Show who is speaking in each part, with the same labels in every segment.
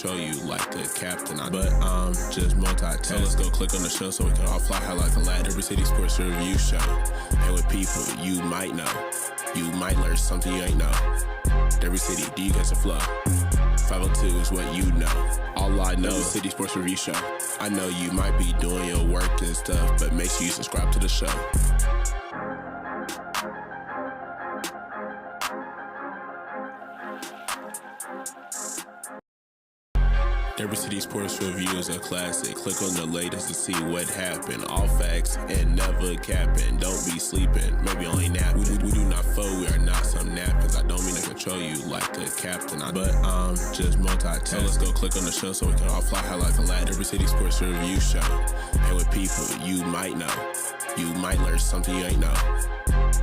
Speaker 1: control you like a captain. But I'm just multitask. Let's go click on the show so we can all fly high like a lad. Every City Sports Review Show. And with people you might know, you might learn something you ain't know. Every city, do you guys a flow? 502 is what you know. All I know is City Sports Review Show. I know you might be doing your work and stuff, but make sure you subscribe to the show. Every City Sports Review is a classic. Click on the latest to see what happened. All facts and never capping. Don't be sleeping, maybe only napping. We do not foe, we are not some napkins. I don't mean to control you like a captain. But I'm just multitask. So let's go click on the show so we can all fly high like a lad. Every City Sports Review Show. And with people you might know, you might learn something you ain't know.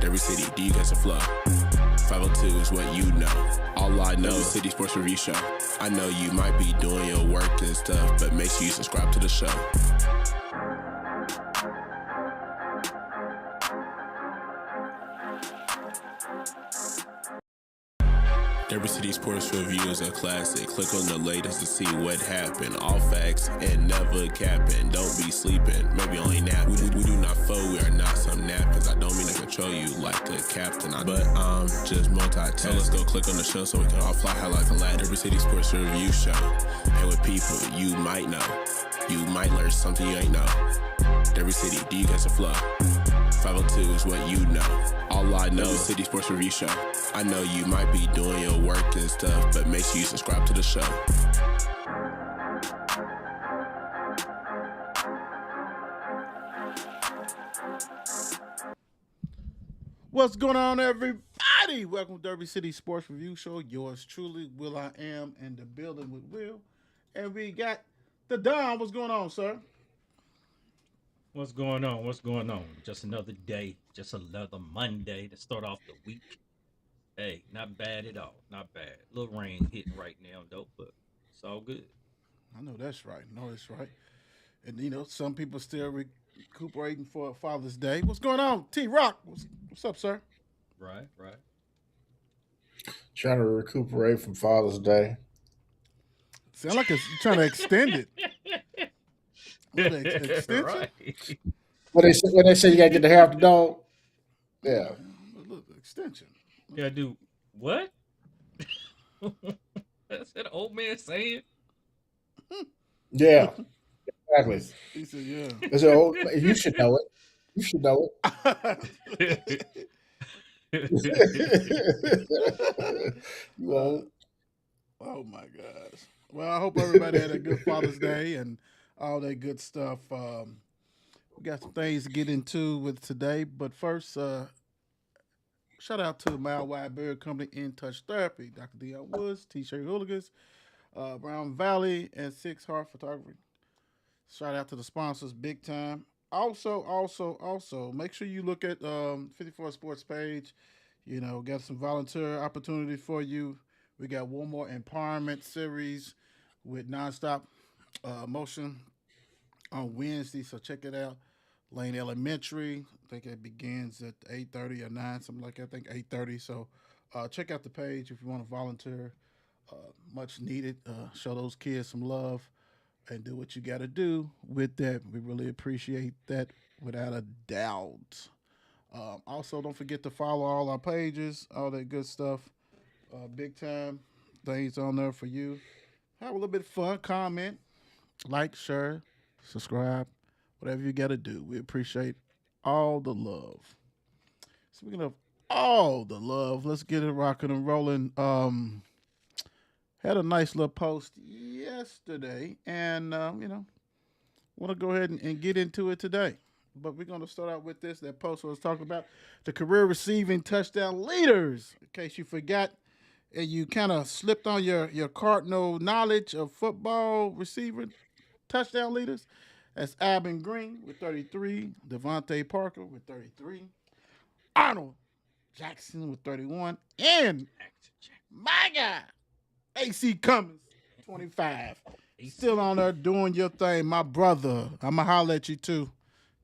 Speaker 1: Every city, do you guys a flow? 502 is what you know. All I know is City Sports Review Show. I know you might be doing your work and stuff, but make sure you subscribe to the show. Every City Sports Review is a classic. Click on the latest to see what happened. All facts and never capping. Don't be sleeping, maybe only napping. We do not foe, we are not some napkins. I don't mean to control you like a captain. But I'm just multitask. So let's go click on the show so we can all fly high like a lad. Every City Sports Review Show. And with people you might know, you might learn something you ain't know. Every city, do you guys a flow? 502 is what you know. All I know is City Sports Review Show. I know you might be doing your work and stuff, but make sure you subscribe to the show.
Speaker 2: What's going on, everybody? Welcome to Derby City Sports Review Show. Yours truly, Will I Am, in the building with Will. And we got the Don. What's going on, sir?
Speaker 3: What's going on? What's going on? Just another day, just another Monday to start off the week. Hey, not bad at all. Not bad. Little rain hitting right now, though, but it's all good.
Speaker 2: I know that's right. And, you know, some people still recuperating for Father's Day. What's going on? T-Rock, what's up, sir?
Speaker 3: Right.
Speaker 4: Trying to recuperate from Father's Day.
Speaker 2: Sound like you're trying to extend it. Extension?
Speaker 3: Right.
Speaker 4: When they say you gotta get the hair off the dog. Yeah.
Speaker 2: Look, extension.
Speaker 3: Yeah, dude. What? That's that old man saying?
Speaker 4: Yeah. Exactly.
Speaker 2: He said, yeah.
Speaker 4: It's an old, you should know it. You should know it. You won't.
Speaker 2: Oh my gosh. Well, I hope everybody had a good Father's Day and all that good stuff. We got some things to get into with today, but first, shout out to Mile Wide Beard Company, In Touch Therapy, Dr. Dion Woods, T-Shirt Hooligans, Brown Valley, and Six Heart Photography. Shout out to the sponsors, big time. Also, make sure you look at 54 Sports page. You know, got some volunteer opportunity for you. We got one more empowerment series with nonstop motion on Wednesday, so check it out. Lane Elementary, I think it begins at 8:30 or 9, something like that. I think 8:30. So check out the page if you want to volunteer. Much needed. Show those kids some love and do what you got to do with that. We really appreciate that without a doubt. Also, don't forget to follow all our pages, all that good stuff. Big time things on there for you. Have a little bit of fun, comment, like, share, subscribe, whatever you got to do. We appreciate all the love. Speaking of all the love, let's get it rocking and rolling. Had a nice little post yesterday, and, want to go ahead and get into it today. But we're going to start out with this. That post was talking about the career receiving touchdown leaders. In case you forgot, and you kind of slipped on your cardinal knowledge of football receiver touchdown leaders. That's Alvin Green with 33, Devontae Parker with 33, Arnold Jackson with 31, and my guy, AC Cummins, 25. Still on there doing your thing, my brother. I'm going to holler at you too,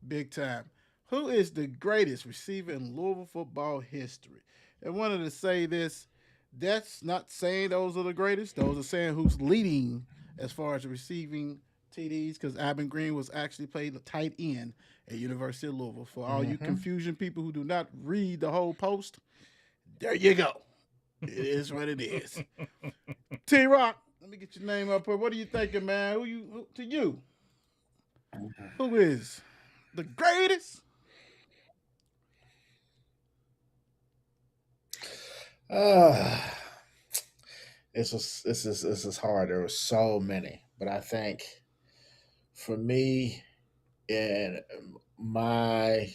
Speaker 2: big time. Who is the greatest receiver in Louisville football history? I wanted to say this. That's not saying those are the greatest. Those are saying who's leading as far as receiving TDs because Abin Green was actually played a tight end at University of Louisville. For all you
Speaker 4: Mm-hmm.
Speaker 2: confusion people who do not read the whole post, there you go. It is what it is. T Rock, let me get your name up here. What are you thinking, man? To you? Who is the greatest?
Speaker 4: Uh, this is hard. There were so many, but I think for me, in my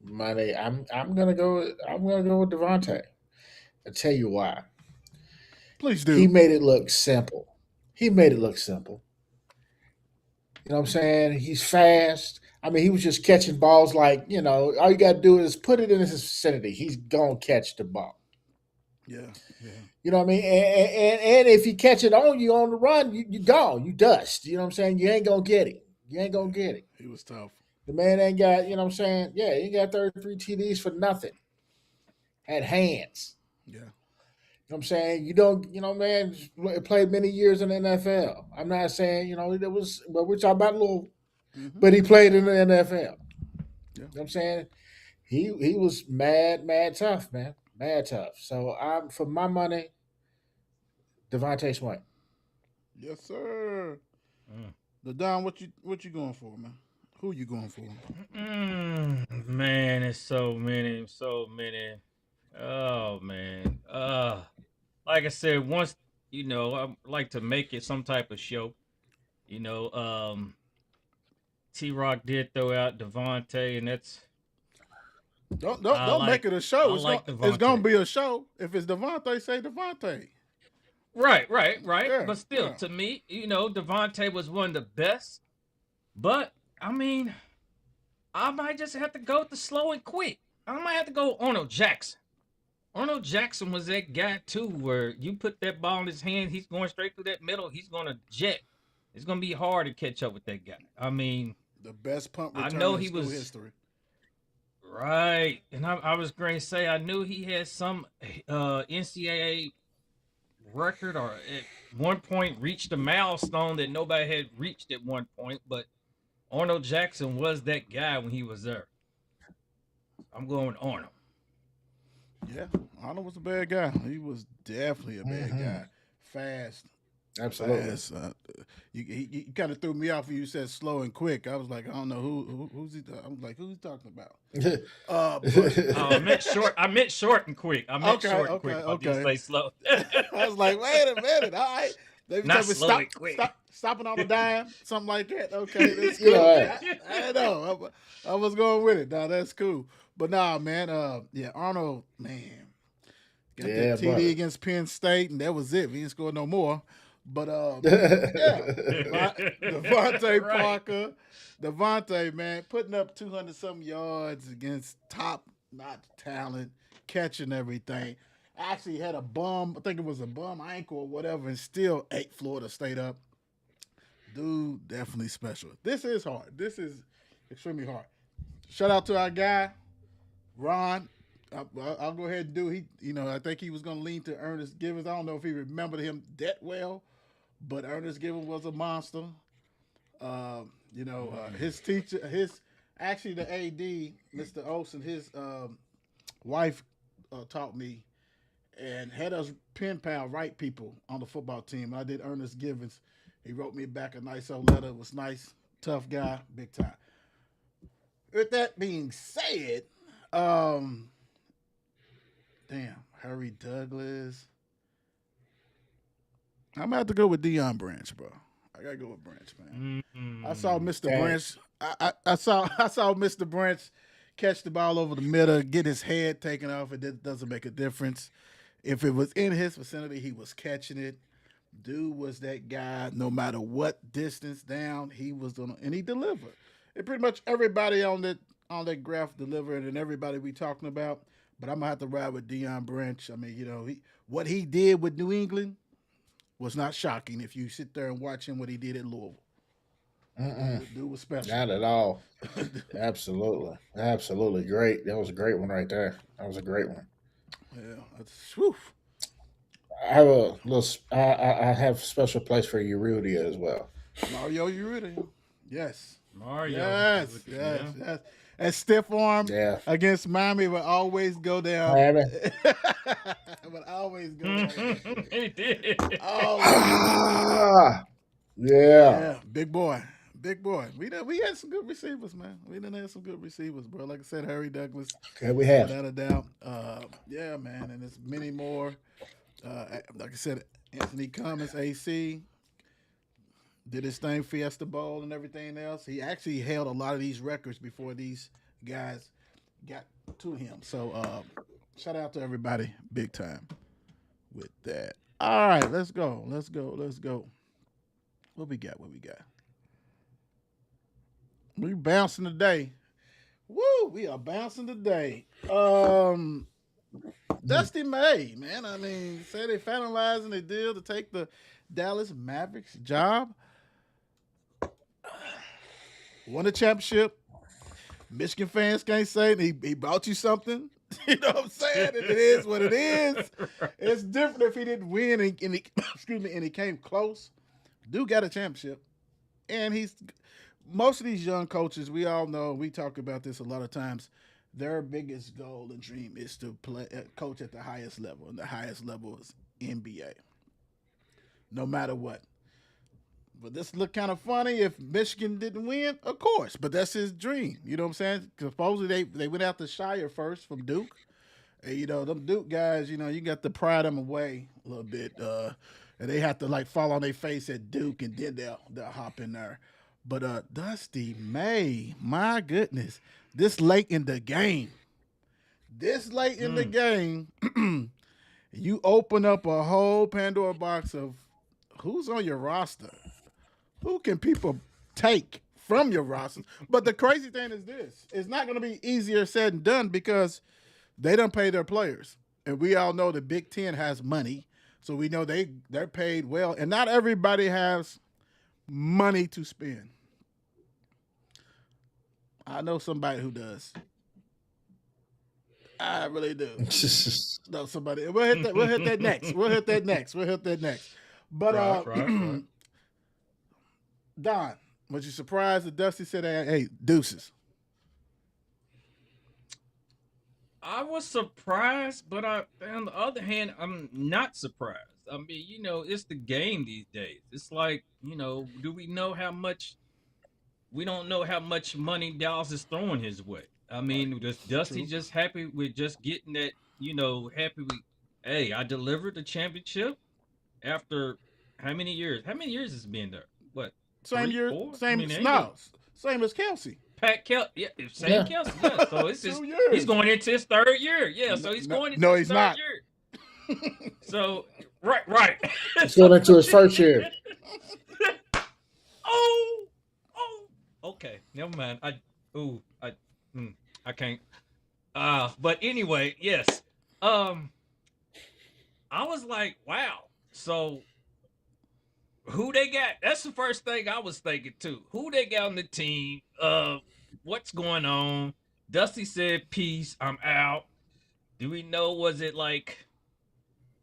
Speaker 4: money, I'm gonna go with Devontae. I'll tell you why.
Speaker 2: Please
Speaker 4: He
Speaker 2: do.
Speaker 4: made it look simple. He made it look simple. You know what I'm saying? He's fast. I mean, he was just catching balls like, all you got to do is put it in his vicinity. He's going to catch the ball.
Speaker 2: Yeah, yeah,
Speaker 4: You know what I mean? And if he catch it on you on the run, you gone. You dust. You know what I'm saying? You ain't going to get it. You ain't going to get it.
Speaker 2: he was tough.
Speaker 4: The man ain't got, you know what I'm saying? Yeah, he ain't got 33 TDs for nothing. Had hands.
Speaker 2: Yeah,
Speaker 4: You know what I'm saying? You don't, man, played many years in the NFL. I'm not saying, but we're talking about Louisville.
Speaker 2: mm-hmm.
Speaker 4: But he played in the NFL.
Speaker 2: Yeah,
Speaker 4: You know what I'm saying? He was mad tough, man. Mad tough. So I'm for my money, Devontae Smart.
Speaker 2: yes, sir.
Speaker 3: Mm.
Speaker 2: The Don, what you going for, man? Who you going for?
Speaker 3: Man, it's so many, so many. Oh man. Like I said, once I like to make it some type of show. You know, T Rock did throw out Devontae, and that's
Speaker 2: Don't make it a show.
Speaker 3: I like
Speaker 2: It's gonna
Speaker 3: Devontae.
Speaker 2: be a show. If it's Devontae, say Devontae.
Speaker 3: Right.
Speaker 2: Yeah,
Speaker 3: But still,
Speaker 2: yeah.
Speaker 3: to me, Devontae was one of the best. But I mean, I might just have to go with the slow and quick. I might have to go Arnold Jackson. Arnold Jackson was that guy too, where you put that ball in his hand, he's going straight through that middle, he's gonna jet. It's gonna be hard to catch up with that guy. I mean,
Speaker 2: The best punt
Speaker 3: I
Speaker 2: return
Speaker 3: know
Speaker 2: in
Speaker 3: he
Speaker 2: school
Speaker 3: was
Speaker 2: history.
Speaker 3: right, and I was going to say I knew he had some NCAA record or at one point reached a milestone that nobody had reached at one point, but Arnold Jackson was that guy when he was there. I'm going with Arnold.
Speaker 2: Yeah, Arnold was a bad guy. He was definitely a bad
Speaker 4: Mm-hmm.
Speaker 2: guy. Fast,
Speaker 4: Absolutely.
Speaker 2: fast. You kind of threw me off when you said slow and quick. I was like, I don't know who's he. I was like, who's he talking about? But
Speaker 3: Oh, I meant short and quick. I meant
Speaker 2: okay,
Speaker 3: short and quick. I didn't
Speaker 2: okay.
Speaker 3: say slow.
Speaker 2: I was like, wait a minute. All right. They
Speaker 3: Not
Speaker 2: tell me
Speaker 3: slow and quick.
Speaker 2: stopping on a dime, something like that. Okay, that's
Speaker 4: You
Speaker 2: cool.
Speaker 4: know,
Speaker 2: I know. I was going with it. Now that's cool. But nah, man. Yeah, Arnold, man, got
Speaker 4: yeah,
Speaker 2: that TD
Speaker 4: brother.
Speaker 2: against Penn State, and that was it. We didn't score no more. But yeah, Devontae
Speaker 3: Right.
Speaker 2: Parker, Devontae, man, putting up 200 some yards against top notch talent, catching everything. Actually had a bum, I think it was a bum ankle or whatever, and still ate Florida State up. Dude, definitely special. This is hard. This is extremely hard. Shout out to our guy, Ron. I'll go ahead and do. I think he was going to lean to Ernest Givens. I don't know if he remembered him that well, but Ernest Givens was a monster. His teacher, actually the AD, Mr. Olson, his wife taught me and had us pen pal write people on the football team. I did Ernest Givens. He wrote me back a nice old letter. It was nice, tough guy, big time. With that being said, Harry Douglas. I'm gonna have to go with Deion Branch, bro. I gotta go with Branch, man. I saw Mr.
Speaker 4: Dang.
Speaker 2: Branch. I saw Mr. Branch catch the ball over the middle, get his head taken off. It doesn't make a difference. If it was in his vicinity, he was catching it. Dude was that guy. No matter what distance down, he was gonna, and he delivered. And pretty much everybody on that graph delivered, and everybody we talking about. But I'm gonna have to ride with Deion Branch. I mean, what he did with New England was not shocking if you sit there and watch him what he did at Louisville. Dude was special.
Speaker 4: Not at all. Absolutely great. That was a great one right there. That was a great one.
Speaker 2: Yeah, that's whew.
Speaker 4: I have a little. I have a special place for Uridia as well.
Speaker 2: Mario Uribe. Yes.
Speaker 3: Mario.
Speaker 2: Yes, yes,
Speaker 3: Yeah.
Speaker 2: yes. And stiff arm
Speaker 4: Yeah,
Speaker 2: against Miami will always go down.
Speaker 4: Miami.
Speaker 2: Will always go down with that shit.
Speaker 3: He did.
Speaker 2: Always.
Speaker 4: Yeah.
Speaker 2: Yeah, big boy. Big boy. We had some good receivers, man. We done had some good receivers, bro. Like I said, Harry Douglas,
Speaker 4: Okay, we have.
Speaker 2: without a doubt. Yeah, man, and there's many more. Like I said, Anthony Cummins, AC, did his thing, Fiesta Bowl and everything else. He actually held a lot of these records before these guys got to him. So shout out to everybody big time with that. All right, let's go. Let's go. Let's go. What we got? What we got? We bouncing today. Woo! We are bouncing today. Dusty May, man. I mean, say they finalizing the deal to take the Dallas Mavericks job. Won the championship. Michigan fans can't say he brought you something. You know what I'm saying? It is what it is. It's different if he didn't win and he, excuse me, and he came close. Dude got a championship, and he's most of these young coaches. We all know. We talk about this a lot of times. Their biggest goal and dream is to play coach at the highest level, and the highest level is NBA. No matter what. But this look kind of funny if Michigan didn't win, of course. But that's his dream. You know what I'm saying? Supposedly they went out to Shire first from Duke. And, you know, them Duke guys, you know, you got to pry them away a little bit. And they have to like fall on their face at Duke and then they'll hop in there. But Dusty May, my goodness. This late in the game. You open up a whole Pandora box of who's on your roster. Who can people take from your roster? But the crazy thing is this. It's not going to be easier said than done because they don't pay their players. And we all know the Big Ten has money. So we know they're paid well. And not everybody has money to spend. I know somebody who does. I really do. No, somebody. We'll hit that next. But
Speaker 3: Right.
Speaker 2: Don, was you surprised that Dusty said, "Hey, deuces"?
Speaker 3: I was surprised, but on the other hand, I'm not surprised. I mean, you know, it's the game these days. It's like, you know, do we know how much? We don't know how much money Dallas is throwing his way. I mean, does Dusty
Speaker 2: True.
Speaker 3: just happy with just getting that? You know, happy with, hey, I delivered the championship after how many years? How many years has it been there? What?
Speaker 2: Same
Speaker 3: 3,
Speaker 2: year,
Speaker 3: 4?
Speaker 2: same
Speaker 3: I mean,
Speaker 2: no, same as Kelsey.
Speaker 3: Pat Kel, yeah, same
Speaker 4: Yeah.
Speaker 3: Kelsey. Yeah. So it's just
Speaker 2: 2 years.
Speaker 3: he's going into his third year. Yeah, so he's going into
Speaker 2: No,
Speaker 3: his
Speaker 2: he's
Speaker 3: third
Speaker 2: not.
Speaker 3: year. So right.
Speaker 4: He's going into his first year.
Speaker 3: Oh, okay. Never mind. I can't. But anyway, yes. I was like, wow. So who they got? That's the first thing I was thinking too. Who they got on the team? What's going on? Dusty said, "Peace, I'm out." Do we know? Was it like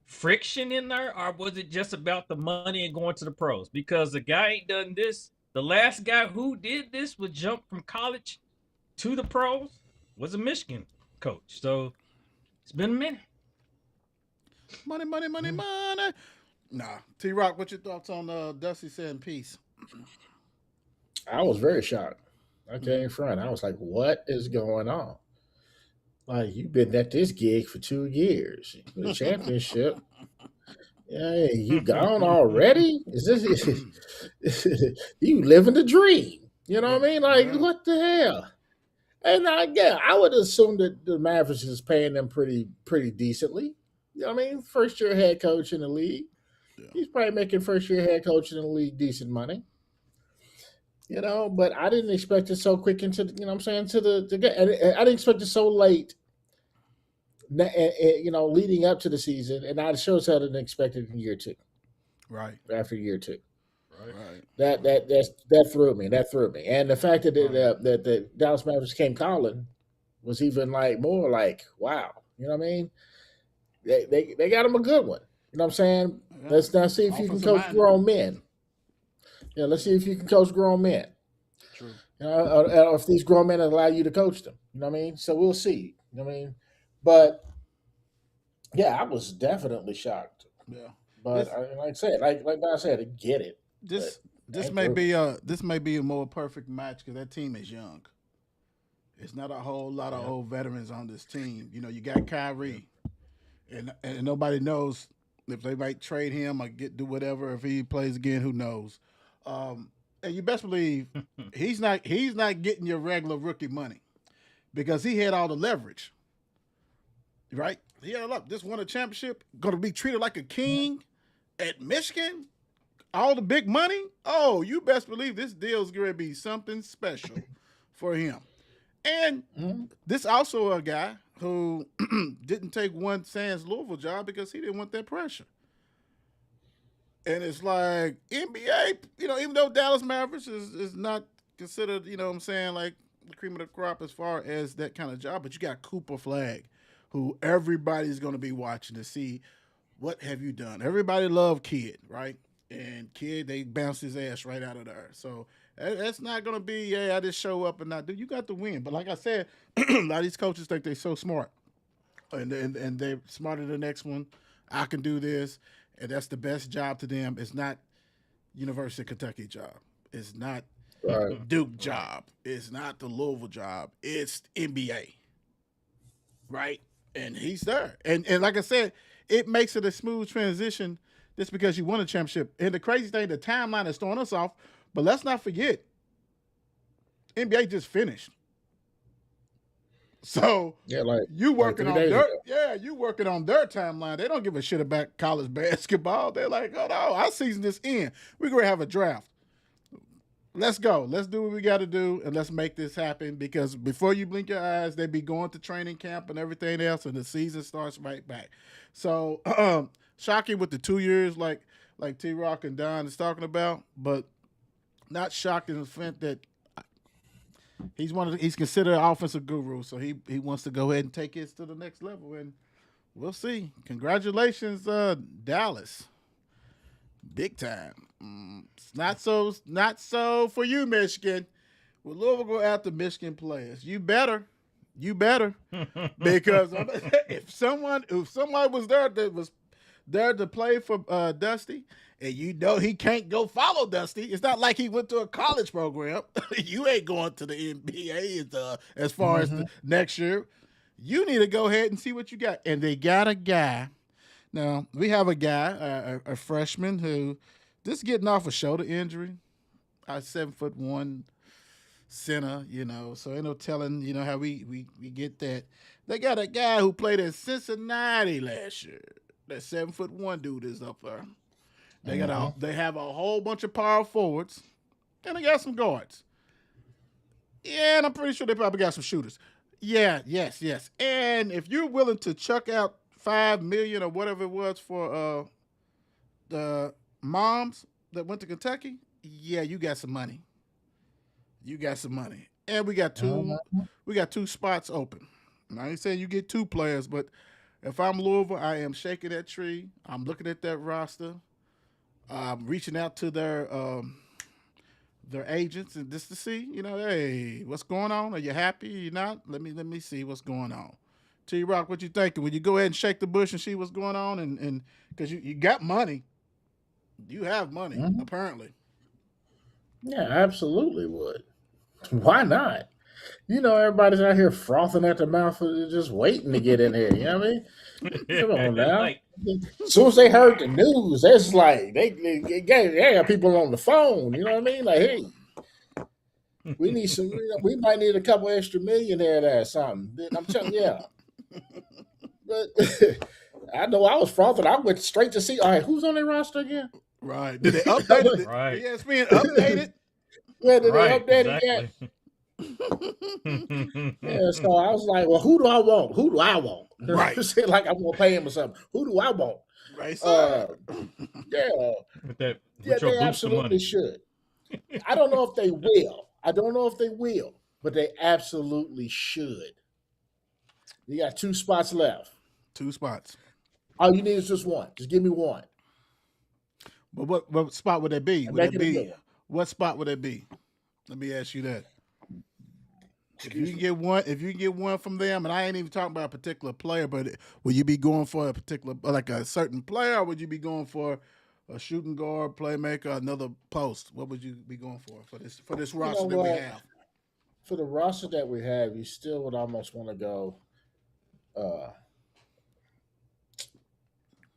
Speaker 3: friction in there, or was it just about the money and going to the pros? Because the guy ain't done this. The last guy who did this would jump from college to the pros was a Michigan coach. So it's been a minute.
Speaker 2: Money. Nah, T-Rock, what your thoughts on Dusty saying peace?
Speaker 4: I was very shocked. I came in front. I was like, what is going on? Like, you've been at this gig for 2 years. The championship. Yeah, you gone already? Is this you living the dream? You know what I mean? Like,
Speaker 2: Yeah.
Speaker 4: what the hell? And I would assume that the Mavericks is paying them pretty decently. You know what I mean? First year head coach in the league.
Speaker 2: Yeah.
Speaker 4: He's probably making first year head coach in the league decent money. You know, but I didn't expect it so quick into the, you know what I'm saying, to the and I didn't expect it so late, you know, leading up to the season, and I sure as hell didn't expect it in year 2,
Speaker 2: Right.
Speaker 4: after year 2.
Speaker 2: Right.
Speaker 4: That threw me. And the fact that that the Dallas Mavericks came calling was even like more like, wow. You know what I mean? They got him a good one. You know what I'm saying?
Speaker 2: Yeah.
Speaker 4: Let's now see if you can
Speaker 2: Offensive
Speaker 4: coach
Speaker 2: minded.
Speaker 4: grown men. Yeah, let's see if you can coach grown men.
Speaker 2: True.
Speaker 4: You know, or if these grown men allow you to coach them. You know what I mean? So we'll see. You know what I mean? But yeah, I was definitely shocked.
Speaker 2: Yeah.
Speaker 4: But
Speaker 2: This
Speaker 4: like I said, like I said, I get it. But
Speaker 2: this this
Speaker 4: ain't
Speaker 2: may
Speaker 4: through.
Speaker 2: be a more perfect match because that team is young. It's not a whole lot of
Speaker 4: Yeah.
Speaker 2: old veterans on this team. You know, you got Kyrie, and nobody knows if they might trade him or do whatever if he plays again. Who knows? Um, and you best believe he's not getting your regular rookie money because he had all the leverage, right? He had up. Just won a championship, going to be treated like a king at Michigan. All the big money. Oh, you best believe this deal's going to be something special for him. And
Speaker 4: Mhm.
Speaker 2: this also a guy who didn't take one Sans Louisville job because he didn't want that pressure. And it's like NBA, even though Dallas Mavericks is not considered, what I'm saying, like the cream of the crop as far as that kind of job, but you got Cooper Flag, who everybody's going to be watching to see what have you done. Everybody loved Kid, right? And Kid, they bounced his ass right out of there. So that's not going to be, yeah, I just show up and not do. You got to win. But like I said, a lot of these coaches think they're so smart. And they're smarter than the next one. I can do this. And that's the best job to them. It's not University of Kentucky job. It's not
Speaker 4: Right.
Speaker 2: Duke
Speaker 3: Right.
Speaker 2: job. It's not the Louisville job. It's NBA, right? And he's there. And like I said, it makes it a smooth transition just because you won a championship. And the crazy thing, the timeline is throwing us off. But let's not forget, NBA just finished. So
Speaker 4: Yeah,
Speaker 2: you
Speaker 4: like
Speaker 2: working
Speaker 4: 3
Speaker 2: on
Speaker 4: days
Speaker 2: their
Speaker 4: ago.
Speaker 2: you working on their timeline. They don't give a shit about college basketball. They're like, oh no, our season is in. We're gonna have a draft. Let's go. Let's do what we got to do, and let's make this happen. Because before you blink your eyes, they be going to training camp and everything else, and the season starts right back. So, shocking with the 2 years, like T Rock and Don is talking about, but not shocked in the fact that he's considered an offensive guru. So he wants to go ahead and take it to the next level, and we'll see. Congratulations, Dallas. Big time. It's not so for you, Michigan. Will Louisville go after Michigan players? You better, because if somebody was there that was there to play for Dusty, and he can't go follow Dusty. It's not like he went to a college program. You ain't going to the NBA as far as
Speaker 4: Hmm.
Speaker 2: the next year. You need to go ahead and see what you got. And they got a guy. Now, we have a guy, a freshman who just getting off a shoulder injury. A 7'1" center, so ain't no telling, how we get that. They got a guy who played at Cincinnati last year. That 7'1" dude is up there.
Speaker 4: Hmm.
Speaker 2: They have a whole bunch of power forwards, and they got some guards. Yeah, and I'm pretty sure they probably got some shooters. Yeah, yes. And if you're willing to chuck out $5 million or whatever it was for the moms that went to Kentucky, yeah, you got some money. And we got two spots open. And I ain't saying you get two players, but if I'm Louisville, I am shaking that tree. I'm looking at that roster. I'm reaching out to their agents and just to see, hey, what's going on? Are you happy? You not? Let me see what's going on. T Rock, what you thinking? Would you go ahead and shake the bush and see what's going on? And because you got money, you have money
Speaker 4: Hmm.
Speaker 2: apparently.
Speaker 4: Yeah, absolutely would. Why not? Everybody's out here frothing at the mouth, just waiting to get in here. You know what I mean? Come on now.
Speaker 3: Like,
Speaker 4: As soon as they heard the news, it's like they got people on the phone. You know what I mean? Like, hey, we need some. We might need a couple extra millionaire there or something. I'm telling you, yeah. But I know I was frothing. I went straight to see. All right, who's on their roster again?
Speaker 2: Right. Did they update it?
Speaker 3: right,
Speaker 2: ESPN updated?
Speaker 4: Where did they
Speaker 3: right,
Speaker 4: update it yet?
Speaker 3: exactly.
Speaker 4: Yeah, so I was like, well, who do I want? Who do I want?
Speaker 2: Right.
Speaker 4: Like I'm gonna pay him or something. Who do I want?
Speaker 2: Right,
Speaker 4: Uh,
Speaker 2: sir.
Speaker 4: yeah,
Speaker 3: with that,
Speaker 4: yeah,
Speaker 3: with your
Speaker 4: they
Speaker 3: booster
Speaker 4: absolutely
Speaker 3: money.
Speaker 4: should. I don't know if they will. But they absolutely should. You got two spots left.
Speaker 2: Two spots.
Speaker 4: All you need is just one. Just give me one.
Speaker 2: But what spot would that be?
Speaker 4: And
Speaker 2: Would
Speaker 4: make
Speaker 2: that
Speaker 4: it a
Speaker 2: be
Speaker 4: good one.
Speaker 2: what spot would that be? Let me ask you that. If you
Speaker 4: Excuse
Speaker 2: can
Speaker 4: me.
Speaker 2: get one from them, and I ain't even talking about a particular player, but will you be going for a particular, like a certain player, or would you be going for a shooting guard, playmaker, another post? What would you be going for this
Speaker 4: You
Speaker 2: roster
Speaker 4: know
Speaker 2: that we
Speaker 4: what?
Speaker 2: have?
Speaker 4: For the roster that we have, you still would almost want to go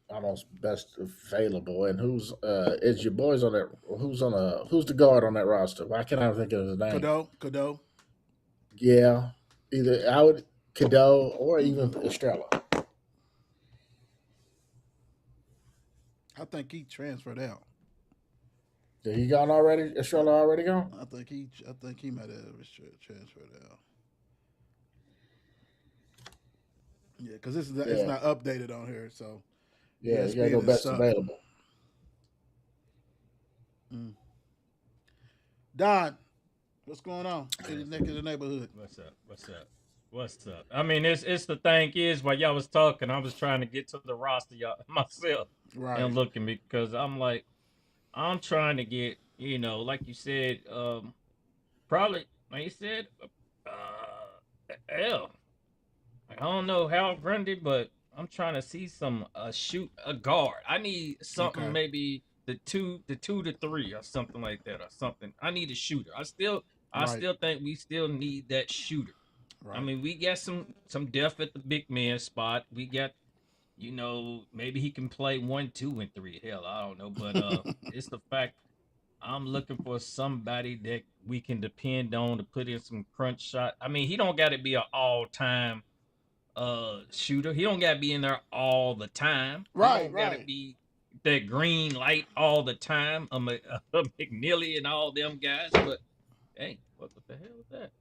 Speaker 4: almost best available. And who's is your boys on that? Who's the guard on that roster? Why can't I think of his name?
Speaker 2: Cadeau.
Speaker 4: Yeah, either I would Cadeau or even Estrella.
Speaker 2: I think he transferred out.
Speaker 4: Did he gone already? Estrella already gone?
Speaker 2: I think he might have transferred out. Yeah, because it's
Speaker 4: Yeah,
Speaker 2: not updated on here, so
Speaker 4: yeah. You gotta go
Speaker 2: ESPN is
Speaker 4: best
Speaker 2: suck.
Speaker 4: available.
Speaker 2: Mm. Don, what's going on in the neck of the neighborhood?
Speaker 3: What's up? I mean, it's the thing is, while y'all was talking, I was trying to get to the roster y'all myself
Speaker 2: Right.
Speaker 3: and looking because I'm like, I'm trying to get, like you said, probably like you said, L. I don't know how Grundy, but I'm trying to see some shoot a guard. I need something
Speaker 2: Okay.
Speaker 3: maybe the 2 to 3 or something like that or something. I need a shooter. I still
Speaker 2: Right.
Speaker 3: think we still need that shooter. I
Speaker 2: Right.
Speaker 3: mean, we got some depth at the big man spot. We got, maybe he can play 1, 2, and 3. Hell, I don't know, but it's the fact I'm looking for somebody that we can depend on to put in some crunch shot. I mean, he don't got to be an all-time shooter. He don't got to be in there all the time. He
Speaker 2: Right.
Speaker 3: don't got to
Speaker 2: Right.
Speaker 3: be that green light all the time. McNeely and all them guys. But hey, what the hell is that?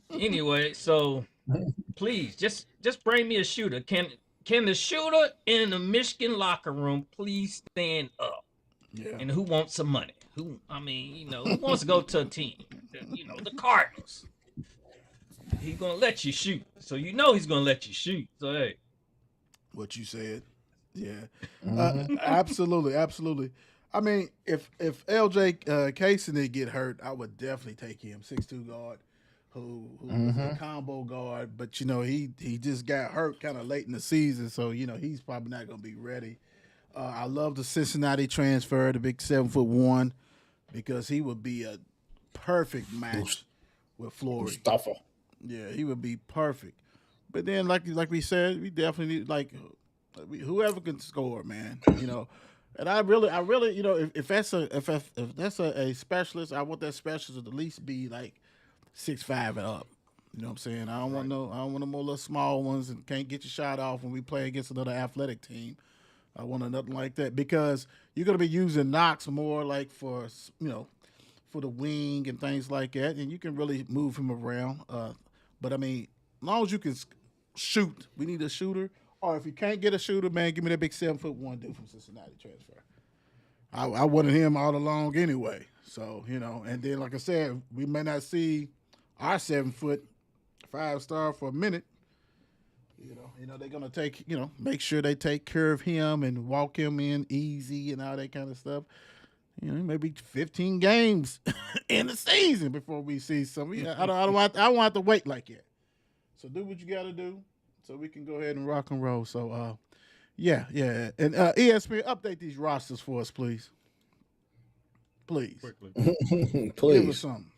Speaker 3: Anyway, so please just bring me a shooter. Can the shooter in the Michigan locker room please stand up?
Speaker 2: Yeah.
Speaker 3: And who wants some money? Who wants to go to a team? The Cardinals. He's gonna let you shoot, so he's gonna let you shoot. So hey,
Speaker 2: What you said. Yeah.
Speaker 4: Mhm.
Speaker 2: Absolutely. I mean, if LJ Casey didn't get hurt, I would definitely take him. 6'2" guard who was a
Speaker 4: Mhm.
Speaker 2: combo guard, but he just got hurt kind of late in the season, so he's probably not gonna be ready. I love the Cincinnati transfer, the big 7'1", because he would be a perfect match with Flory.
Speaker 4: Mustafa.
Speaker 2: Yeah, he would be perfect. But then, like we said, we definitely need whoever can score, man. And I really, if that's a specialist, I want that specialist to at least be like 6'5" and up. You know what I'm saying? I don't want no more little small ones and can't get your shot off when we play against another athletic team. I want nothing like that because you're gonna be using Knox more like for for the wing and things like that, and you can really move him around. But I mean, as long as you can shoot, we need a shooter. Or if you can't get a shooter, man, give me that big 7'1" dude from Cincinnati transfer. I wanted him all along anyway. So and then like I said, we may not see our 7'5" star for a minute. They're gonna take make sure they take care of him and walk him in easy and all that kind of stuff. Maybe 15 games in the season before we see some. I don't want to wait like that. So do what you got to do, so we can go ahead and rock and roll. So yeah. And ESPN, update these rosters for us, please. Please.
Speaker 3: quickly.
Speaker 2: Give us
Speaker 4: Please.
Speaker 2: something.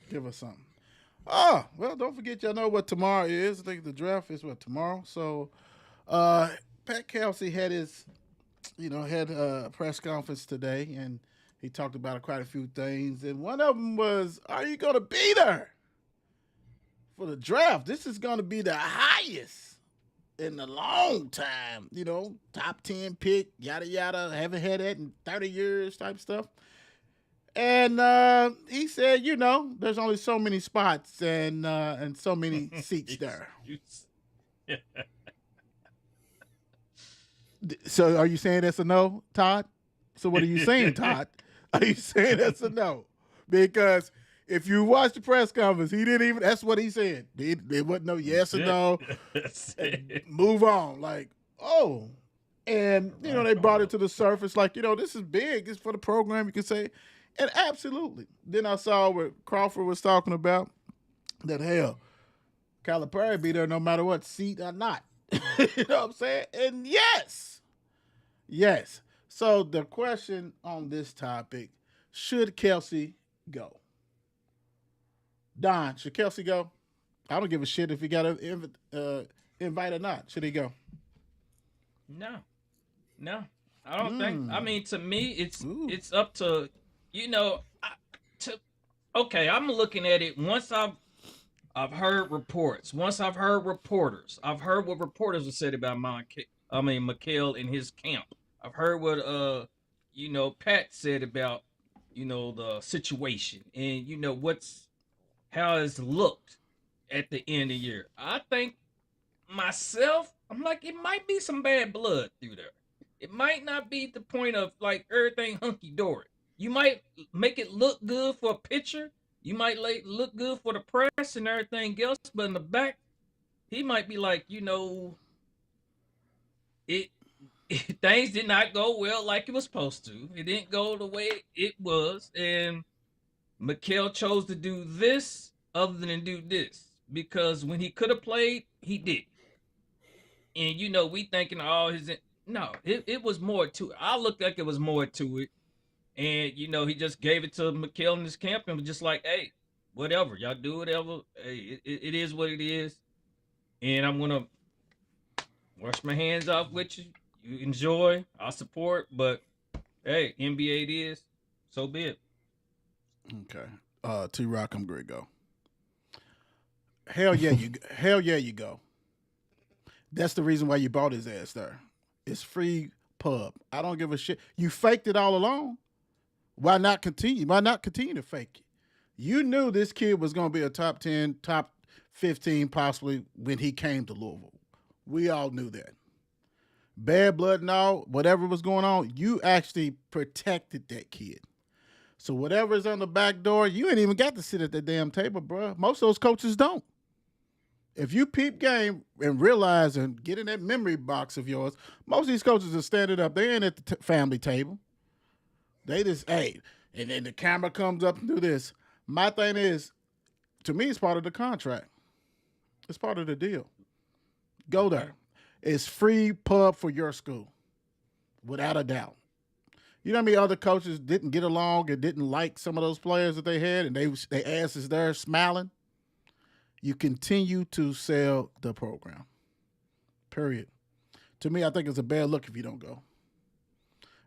Speaker 2: Oh, well, don't forget, y'all know what tomorrow is. I think the draft is tomorrow. So Pat Kelsey had a press conference today, and he talked about quite a few things. And one of them was, are you going to be there for the draft? This is going to be the highest in a long time. Top 10 pick, yada, yada. Haven't had that in 30 years type stuff. And he said, there's only so many spots and so many seats there. So are you saying that's a no, Todd? So what are you saying, Todd? Are you saying that's a no? Because if you watch the press conference, he didn't even, that's what he said. There wasn't no yes or no. Move on. Like, oh, and
Speaker 3: All right,
Speaker 2: they
Speaker 3: don't
Speaker 2: brought it
Speaker 3: know.
Speaker 2: to the surface like, this is big. It's for the program. You can say, and absolutely. Then I saw what Crawford was talking about that hell, Calipari be there no matter what, seat or not. You know what I'm saying? And yes, yes. So the question on this topic: should Kelsey go? Don, should Kelsey go? I don't give a shit if he got an invite or not. Should he go?
Speaker 3: No, no, I don't think. I
Speaker 2: Mm.
Speaker 3: mean, to me,
Speaker 2: Ooh.
Speaker 3: it's up to to. Okay, I'm looking at it once I've heard reports. Once I've heard reporters. I've heard what reporters have said about Mikhail in his camp. I've heard what Pat said about the situation and what's how it's looked at the end of the year. I think myself, I'm like it might be some bad blood through there. It might not be the point of like everything hunky dory. You might make it look good for a picture. You might look good for the press and everything else, but in the back, he might be like, it, things did not go well like it was supposed to. It didn't go the way it was, and Mikhail chose to do this other than do this because when he could have played, he did. And we thinking all his no, it was more to it. I looked like it was more to it. And he just gave it to Mikhail in his camp and was just like, hey, whatever. Y'all do whatever. Hey, it is what it is. And I'm gonna wash my hands off with you. You enjoy, I support, but hey, NBA it is. So be it.
Speaker 2: Okay. T Rock, I'm great. Go. Hell yeah, you. Hell yeah, you go. That's the reason why you bought his ass there. It's free pub. I don't give a shit. You faked it all along. Why not continue? Why not continue to fake it? You knew this kid was going to be a top 10, top 15 possibly when he came to Louisville. We all knew that. Bad blood and all, whatever was going on, you actually protected that kid. So whatever's on the back door, you ain't even got to sit at the damn table, bro. Most of those coaches don't. If you peep game and realize and get in that memory box of yours, most of these coaches are standing up. They ain't at the family table. They just, hey, and then the camera comes up and do this. My thing is, to me, it's part of the contract. It's part of the deal. Go
Speaker 3: Okay.
Speaker 2: there. It's free pub for your school, without a doubt. You know how many other coaches didn't get along and didn't like some of those players that they had, and they asses there smiling? You continue to sell the program. Period. To me, I think it's a bad look if you don't go.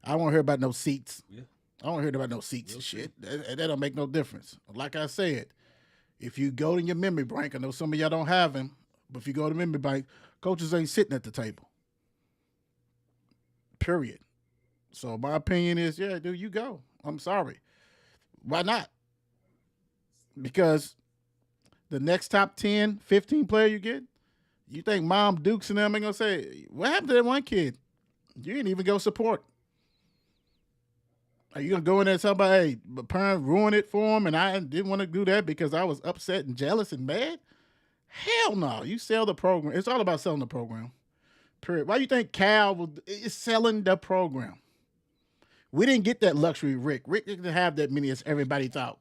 Speaker 2: I don't want to hear about no seats.
Speaker 3: Yeah.
Speaker 2: I don't want to hear about no seats
Speaker 3: We'll
Speaker 2: and
Speaker 3: see.
Speaker 2: shit. That don't make no difference. Like I said, if you go to your memory bank, I know some of y'all don't have him, but if you go to memory bank, coaches ain't sitting at the table. Period. So my opinion is, yeah, dude, you go. I'm sorry. Why not? Because the next top 10, 15 player you get, you think Mom Dukes and them ain't gonna say, what happened to that one kid? You didn't even go support. Are you gonna go in there and tell about, hey, my parent ruined it for him and I didn't want to do that because I was upset and jealous and mad? Hell no. You sell the program. It's all about selling the program. Period. Why do you think Cal is selling the program? We didn't get that luxury, Rick. Rick didn't have that many as everybody thought.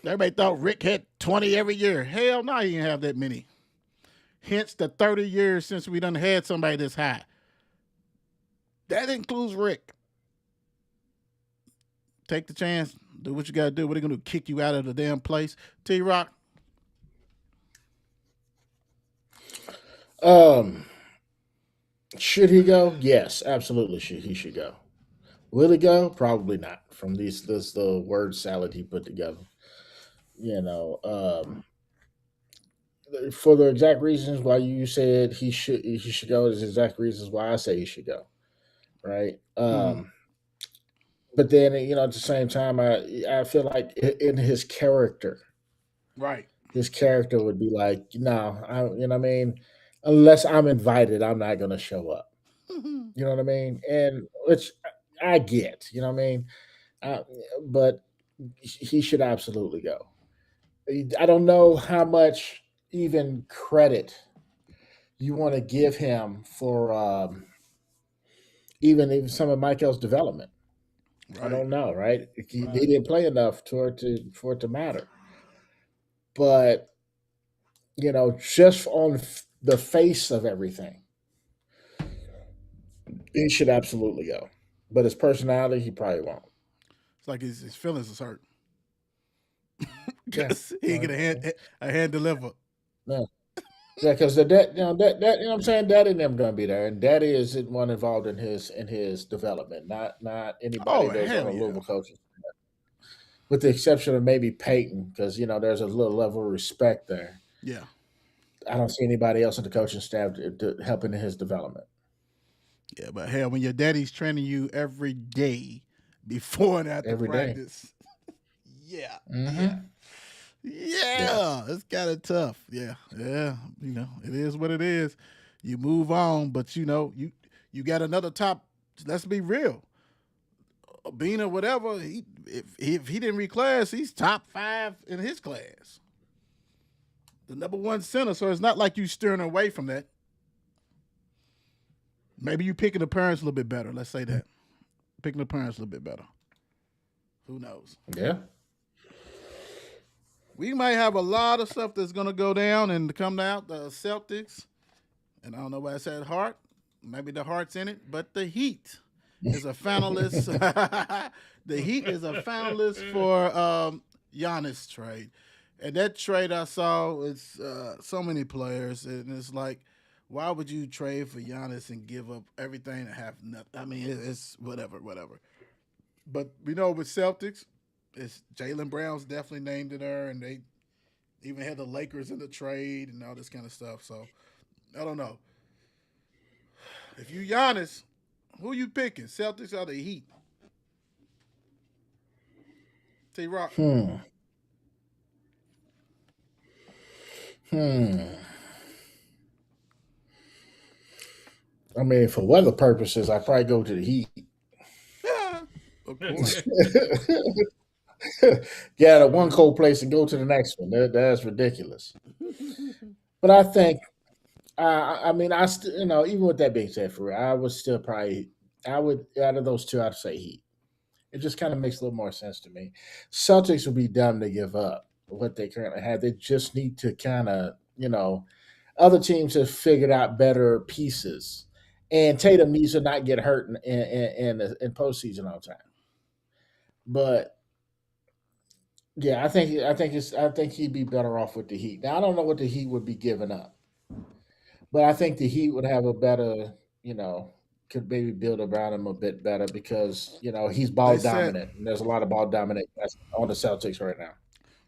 Speaker 2: Everybody thought Rick had 20 every year. Hell no, he didn't have that many. Hence the 30 years since we done had somebody this high. That includes Rick. Take the chance. Do what you got to do. What are they going to do? Kick you out of the damn place? T Rock.
Speaker 4: Should he go? Yes, absolutely. He should go. Will he go? Probably not. From this the word salad he put together. You know, for the exact reasons why you said he should go is the exact reasons why I say he should go. Right.
Speaker 2: Mm-hmm.
Speaker 4: But then at the same time, I feel like in
Speaker 2: Right.
Speaker 4: his character would be like, no, what I mean, unless I'm invited, I'm not going to show up. You know what I mean? And which I get. You know what I mean? Uh, but he should absolutely go. I don't know how much even credit you want to give him for even some of Michael's development. I
Speaker 2: Right.
Speaker 4: don't know, right? He didn't play enough for it to matter. But just on the face of everything, he should absolutely go. But his personality, he probably won't.
Speaker 2: It's like his feelings is hurt
Speaker 4: Yeah,
Speaker 2: because he get a hand deliver.
Speaker 4: yeah, yeah. Because the dad, that what I'm saying, Daddy and them gonna be there, and Daddy is one involved in his development, not anybody
Speaker 2: Oh
Speaker 4: that's on
Speaker 2: hell
Speaker 4: a
Speaker 2: yeah,
Speaker 4: Louisville coaching, with the exception of maybe Peyton, because there's a little level of respect there.
Speaker 2: yeah,
Speaker 4: I don't see anybody else in the coaching staff helping in his development.
Speaker 2: yeah. But hell, when your daddy's training you every day before and after
Speaker 4: Every day.
Speaker 2: practice, yeah,
Speaker 4: Mm-hmm.
Speaker 2: yeah, it's kind of tough. Yeah. It is what it is. You move on, but you got another top. Let's be real. Bean or whatever, if he didn't reclass, he's top 5 in his class. The number 1 center, so it's not like you steering away from that. Maybe you picking the parents a little bit better. Let's say that. Picking the parents a little bit better. Who knows?
Speaker 4: Yeah.
Speaker 2: We might have a lot of stuff that's going to go down and come out. The Celtics, and I don't know why I said Heart. Maybe the Heart's in it, but the Heat is a finalist. The Heat is a finalist for Giannis trade. And that trade I saw, it's so many players, and it's like, why would you trade for Giannis and give up everything and have nothing? I mean, it's whatever. But with Celtics, it's Jaylen Brown's definitely named in there, and they even had the Lakers in the trade and all this kind of stuff. So I don't know. If you Giannis, who you picking? Celtics or the Heat? T-Rock.
Speaker 4: I mean, for weather purposes, I probably go to the Heat.
Speaker 2: Of course.
Speaker 4: Get out of one cold place and go to the next one. That's ridiculous. But I think, I still, even with that being said, for real, I would still probably, out of those two, I'd say Heat. It just kind of makes a little more sense to me. Celtics would be dumb to give up what they currently have. They just need to kind of, other teams have figured out better pieces. And Tatum needs to not get hurt in postseason all the time. But yeah, I think he'd be better off with the Heat. Now I don't know what the Heat would be giving up, but I think the Heat would have a better, could maybe build around him a bit better because he's ball dominant, and there's a lot of ball dominant on the Celtics right now.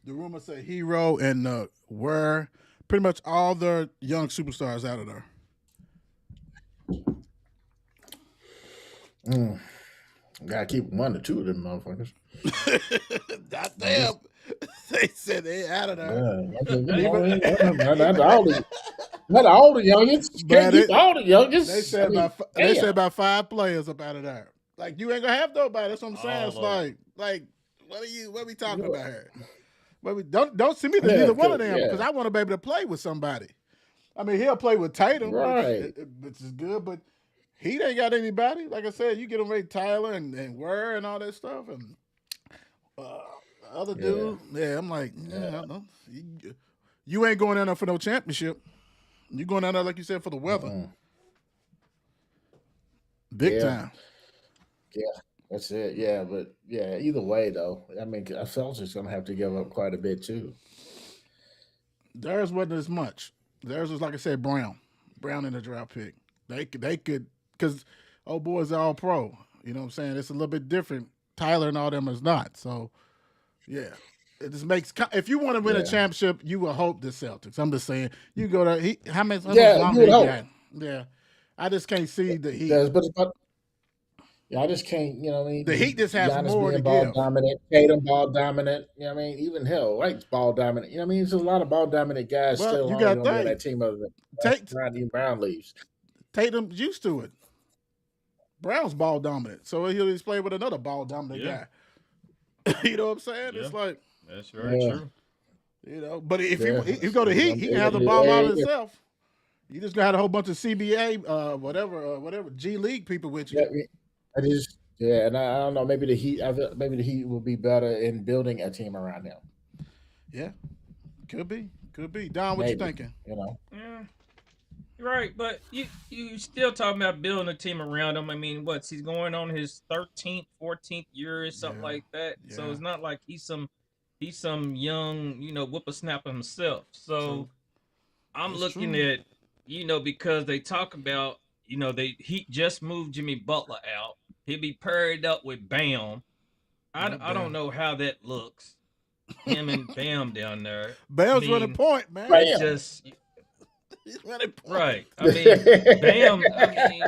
Speaker 2: The rumors say Hero and Ware, pretty much all the young superstars out of there.
Speaker 4: Gotta keep 1 or 2 of them motherfuckers.
Speaker 2: Goddamn. They said they out of there.
Speaker 4: Not all the youngins. Can't keep all the youngins.
Speaker 2: They said about 5 players up out of there. Like, you ain't gonna have nobody. That's what I'm saying. It's like what are we talking about here? Don't send me to neither one of them because I want to be able to play with somebody. I mean, he'll play with Tatum,
Speaker 4: right,
Speaker 2: which is good, but he ain't got anybody. Like I said, you get him Ray Tyler and Ware and all that stuff, and other dude. Yeah, I'm like, you ain't going down there for no championship. You going down there, like you said, for the weather. Big time.
Speaker 4: Yeah, that's it. Yeah, but either way though, I mean, I felt it's going to have to give up quite a bit too.
Speaker 2: Theirs wasn't as much. Theirs was, like I said, Brown in the draft pick. They could, because old boys are all pro. You know what I'm saying? It's a little bit different. Tyler and all them is not. So, yeah. It just makes, if you want to win a championship, you will hope the Celtics. I'm just saying, you go there. How many? Yeah. I just can't see the Heat.
Speaker 4: I just can't,
Speaker 2: I mean? The Heat just has
Speaker 4: Giannis
Speaker 2: more to
Speaker 4: ball
Speaker 2: give.
Speaker 4: Dominant, Tatum ball dominant. I mean? Even Hill, White's ball dominant. I mean, there's a lot of ball dominant guys still on that team other than Brown leaves.
Speaker 2: Tatum's used to it. Brown's ball dominant, so he'll just play with another ball dominant guy. You know what I'm saying? Yeah. It's like
Speaker 3: that's very true.
Speaker 2: But if you go to Heat, he can have the ball out himself. You just got a whole bunch of CBA, whatever G League people with you.
Speaker 4: Yeah, it is. Yeah, and I don't know. Maybe the Heat. Maybe the Heat will be better in building a team around him.
Speaker 2: Yeah, could be. Don, what you thinking?
Speaker 4: You know.
Speaker 3: Yeah, you're right, but you still talking about building a team around him. I mean, he's going on his 13th, 14th year or something like that.
Speaker 2: Yeah.
Speaker 3: So it's not like he's some young, whippersnapper himself. So I'm
Speaker 2: That's
Speaker 3: looking
Speaker 2: true.
Speaker 3: at, because they talk about, he just moved Jimmy Butler out. He'll be paired up with Bam. I don't know how that looks. Him and Bam down there.
Speaker 2: Bam's running point, man.
Speaker 3: It's just
Speaker 2: He's running point.
Speaker 3: right. I mean, Bam. I mean,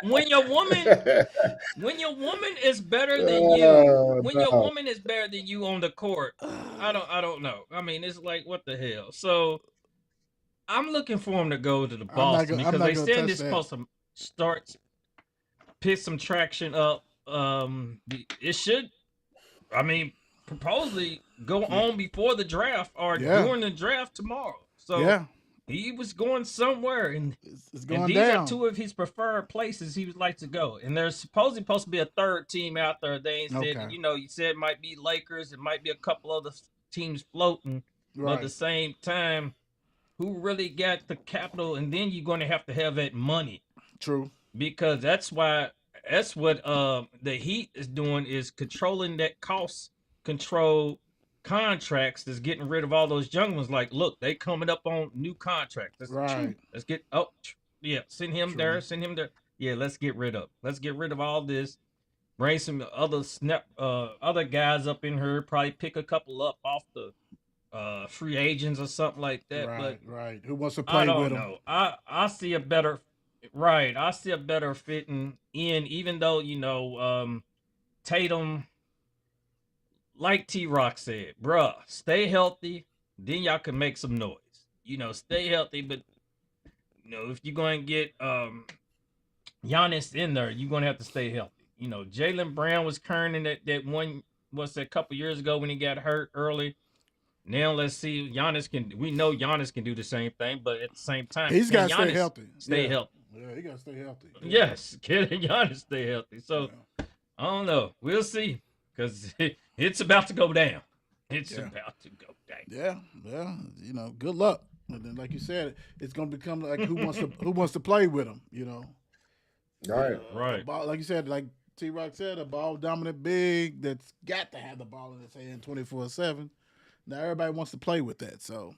Speaker 3: when your woman is better than you, when your woman is better than you on the court, I don't know. I mean, it's like, what the hell? So I'm looking for him to go to the Boston because they said this supposed to pick some traction up. It should, I mean, supposedly go on before the draft or during the draft tomorrow. So he was going somewhere, and
Speaker 2: it's going
Speaker 3: and these
Speaker 2: down.
Speaker 3: are two of his preferred places he would like to go. And there's supposed to be a third team out there. They ain't said, you said it might be Lakers, it might be a couple other teams floating. But at the same time, who really got the capital? And then you're going to have that money.
Speaker 2: True.
Speaker 3: Because that's what the Heat is doing, is controlling that cost control contracts, that's getting rid of all those young ones. Like, look, they coming up on new contracts. Let's get send him there. Yeah, let's get rid of all this. Bring some other guys up in here, probably pick a couple up off the free agents or something like that.
Speaker 2: Right. Who wants to play with him?
Speaker 3: I see a better fitting in, even though Tatum, like T-Rock said, bruh, stay healthy, then y'all can make some noise. Stay healthy, but if you're going to get Giannis in there, you're going to have to stay healthy. Jaylen Brown was current in that one, a couple years ago when he got hurt early. Now let's see, we know Giannis can do the same thing, but at the same time,
Speaker 2: he's got to stay healthy.
Speaker 3: Healthy.
Speaker 2: Yeah, he got to stay healthy.
Speaker 3: Yes, can Giannis stay healthy? So, I don't know. We'll see, because it's about to go down. It's about to go down.
Speaker 2: Yeah. Good luck. And then, like you said, it's going to become like who wants to play with him.
Speaker 4: Right.
Speaker 2: Like you said, like T-Rock said, a ball dominant big that's got to have the ball in his hand 24/7. Now everybody wants to play with that, so